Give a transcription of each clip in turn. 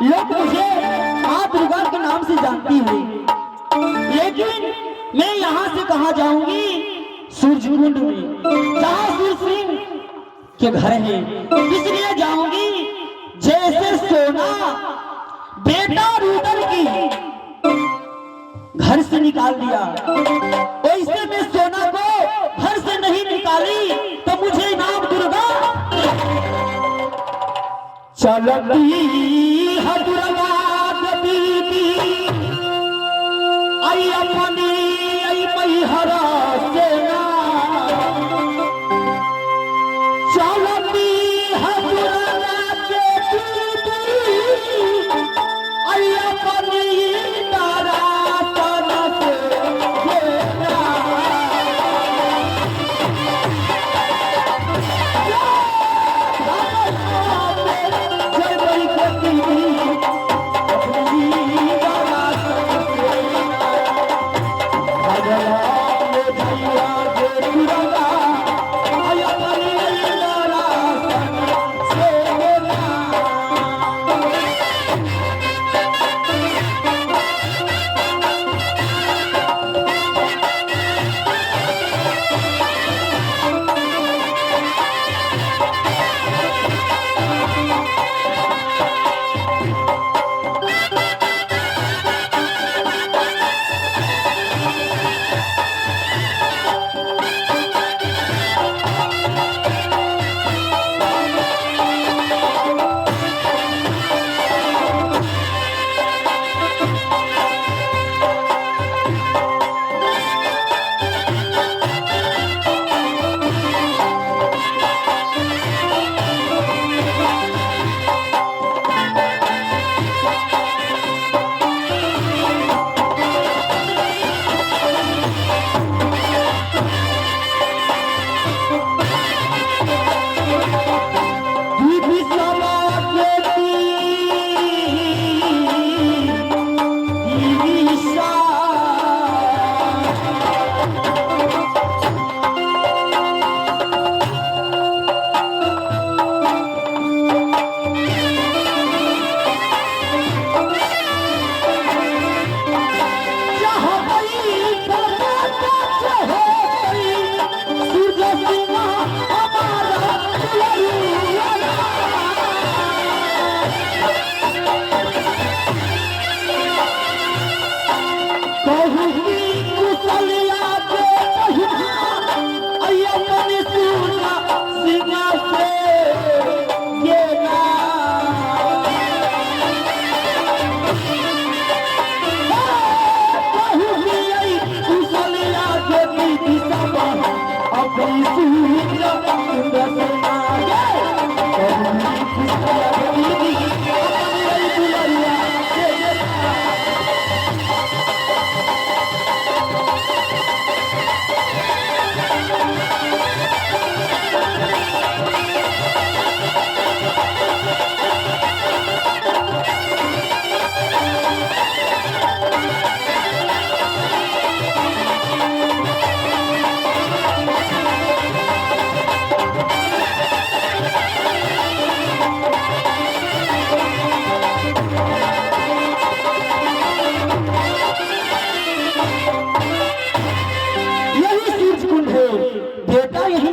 लोग मुझे माँ दुर्गा के नाम से जानती हुई, लेकिन मैं यहाँ से कहाँ जाऊंगी? सूरजकुंड में, जहाँ सूर्य सिंह के घर है, इसलिए जाऊंगी। जैसे सोना बेटा रूदल की घर से निकाल दिया, वैसे मैं सोना को घर से नहीं निकाली तो मुझे नाम दुर्गा चलती है। दुर्गा दीदी आई अपनी आई मैहरा सेना, चलती है दुर्गा दीदी आई अपनी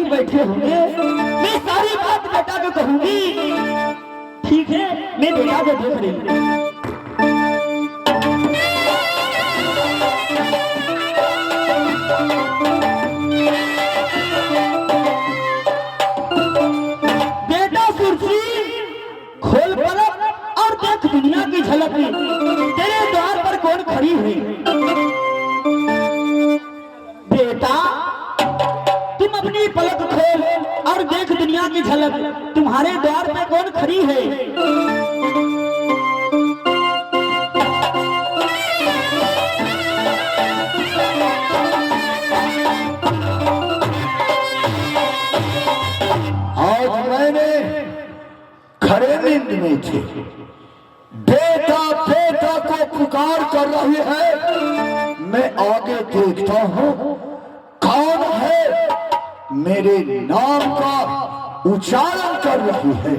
बैठे होंगे, मैं सारी बात बेटा को कहूंगी। ठीक है, मैं बेटा को देख रही हूँ। बेटा सुरसी खोल पलक और देख दुनिया की झलक, तेरे द्वार पर कौन खड़ी हुई? बेटा तुम अपनी पलक खोल और देख दुनिया की झलक, तुम्हारे द्वार पे कौन खड़ी है? आज मैंने खड़े नींद में थे, बेटा बेटा को पुकार कर रही है। मैं आगे देखता हूँ कौन है, मेरे नाम का उच्चारण कर रही है।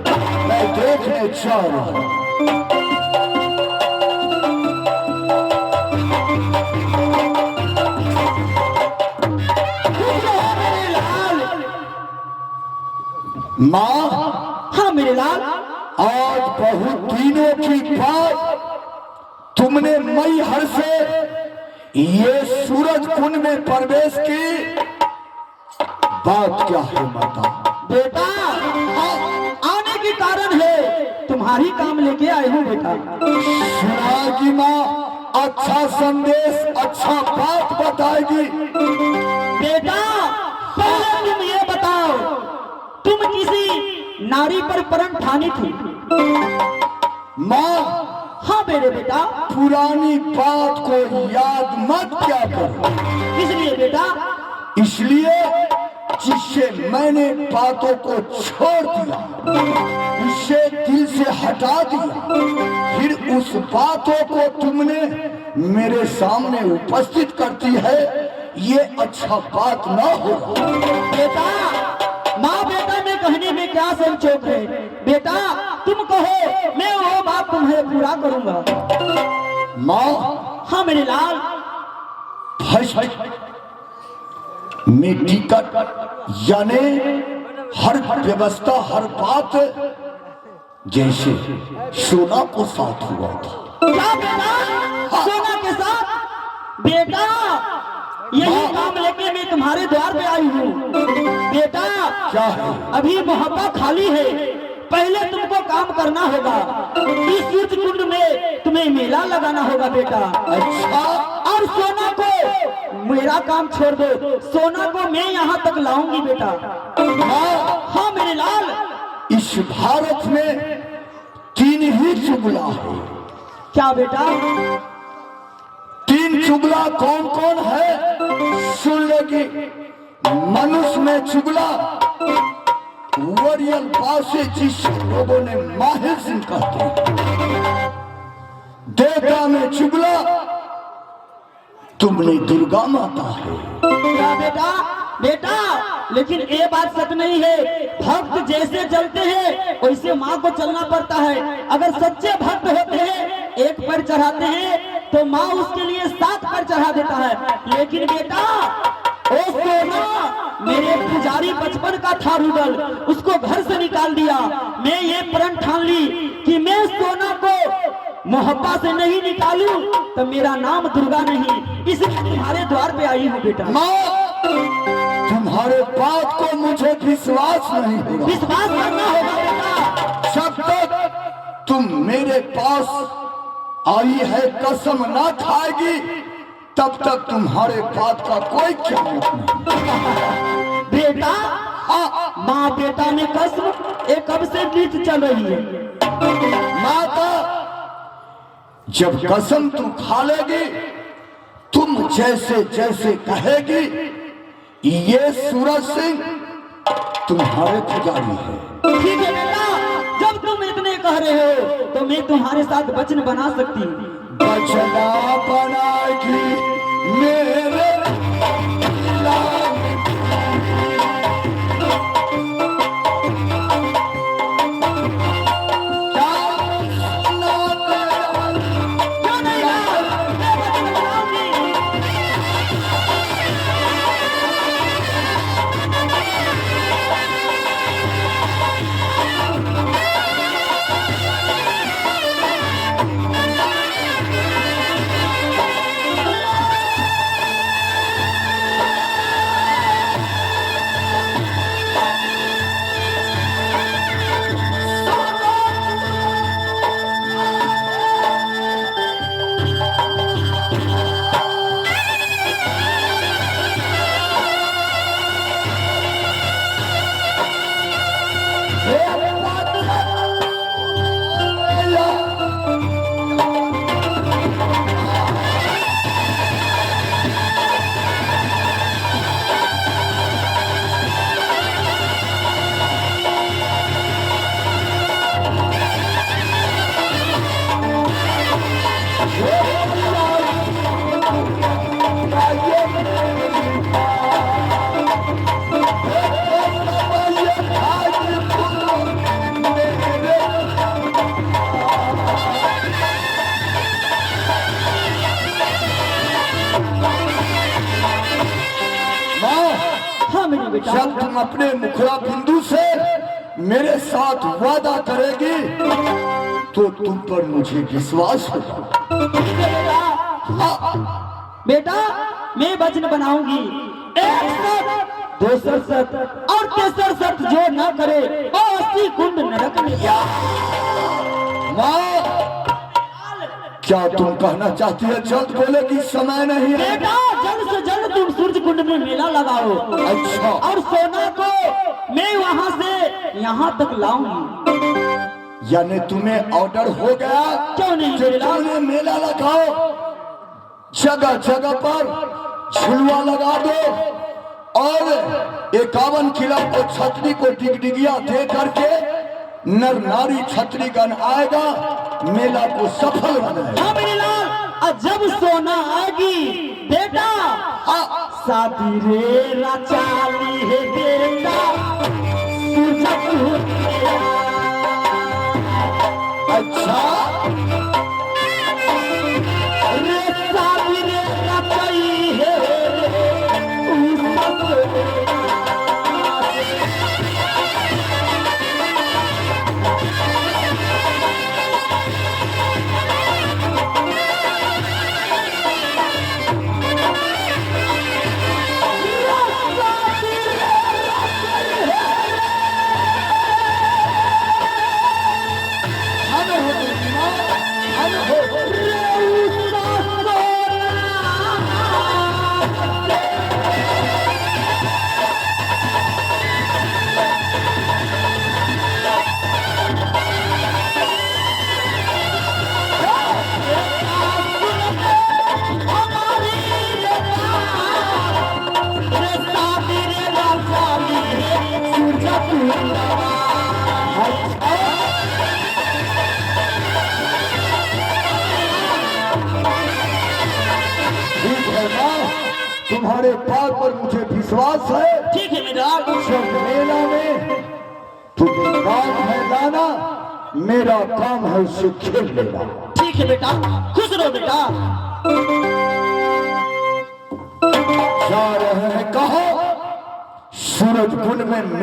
मैं देखने जा रहा हूं। माँ, हाँ मेरे लाल। आज बहुत दिनों की बात तुमने मई हर से ये सूरज कुंड में प्रवेश की, बात क्या है माता? बेटा आने के कारण है, तुम्हारी काम लेके आए हूँ बेटा। सुनाएगी माँ, अच्छा संदेश, अच्छा बात बताएगी। बेटा पहले तुम ये बताओ, तुम किसी नारी पर प्रण ठानी थी? माँ, हाँ मेरे बेटा। पुरानी बात को याद मत क्या करो। इसलिए बेटा? इसलिए जिससे मैंने बातों को छोड़ दिया, उसे दिल से हटा दिया, फिर उस बातों को तुमने मेरे सामने उपस्थित करती है, ये अच्छा बात ना होगा। बेटा माँ बेटा में कहने में क्या संचोक है? बेटा तुम कहो, मैं वो बात तुम्हें पूरा करूंगा। माँ, हाँ मेरे लाल। में टिकट यानी हर व्यवस्था, हर बात जैसे सोना को साथ हुआ था। क्या बेटा? सोना के साथ? बेटा यही काम लेके मैं तुम्हारे द्वार पे आई हूँ। बेटा क्या है? अभी मोहब्बत खाली है, पहले तुमको काम करना होगा। इस सूरज कुंड में तुम्हें मेला लगाना होगा बेटा। अच्छा, और सोना को मेरा काम छोड़ दो, सोना को मैं यहाँ तक लाऊंगी बेटा। हाँ मेरे लाल। इस भारत में 3 ही चुगला है। क्या बेटा? 3 चुगला कौन कौन है? सुन लेगी। मनुष्य में चुगला, वरियल पासे जिस लोगों ने माहिर सिंह कहते हैं। देवता में चुगला तुमने दुर्गा माता है। क्या बेटा? बेटा लेकिन ये बात सच नहीं है। भक्त जैसे चलते हैं वैसे माँ को चलना पड़ता है। अगर सच्चे भक्त होते हैं, एक पैर चढ़ाते हैं तो माँ उसके लिए 7 पैर चढ़ा देता है। लेकिन बेटा ओ सोना, मेरे पुजारी बचपन का था रुदल, उसको घर से निकाल दिया। मैं ये प्रण ठान ली कि मैं सोना को मोहब्बत से नहीं निकालूं तो मेरा नाम दुर्गा नहीं। इसलिए तुम्हारे द्वार पे आई हूँ बेटा। माँ, तुम्हारे बात को मुझे विश्वास नहीं होगा। विश्वास करना होगा बेटा। जब तक तुम मेरे पास आई है कसम ना खाएगी, तब तक तुम्हारे बात का कोई ख्याल नहीं। बेटा माँ बेटा में कसम ये कब से बीत चल रही है? माता, जब कसम तू खा लेगी, तुम जैसे जैसे कहेगी, ये सूरज सिंह तुम्हारे पुजारी है। ठीक है बेटा, जब तुम इतने कह रहे हो तो मैं तुम्हारे साथ वचन बना सकती हूँ। बचना बनाएगी मेरे हाँ मेरे बेटा। जब तुम अपने मुखड़ा बिंदु से मेरे साथ वादा करेगी तो तुम पर मुझे विश्वास होगा। बेटा मैं वचन बनाऊंगी, एक शर्त, दूसरा शर्त और तीसरा शर्त जो न करे वो 80 कुंड नरक में जा। माँ क्या तुम कहना चाहती है? जल्द बोले कि समय नहीं है। बेटा जल्द से जल्द तुम सूरज कुंड में मेला लगाओ। अच्छा। और सोना को मैं वहाँ से यहाँ तक लाऊंगी। यानी तुम्हें ऑर्डर हो गया? क्यों नहीं? तुमने मेला लगाओ, जगह जगह पर झुलवा लगा दो और 51 किलो को छतरी को डिगडिगिया दे करके नर नारी छतरीगण आएगा, मेला को सफल बनाएगा। हाँ मेरे लाल, और जब सोना आएगी बेटा शादी रे रचाली है बेटा सूरज। अच्छा रे शादी रे रचाई है तुम्हारे बात पर मुझे विश्वास है। ठीक है मेरा जब मेला में तुम्हें काम है लाना, मेरा काम है उसे खेल लेना। ठीक है बेटा, खुश रहो बेटा। जा रहे हैं कहाँ? सूरज कुंड में मिल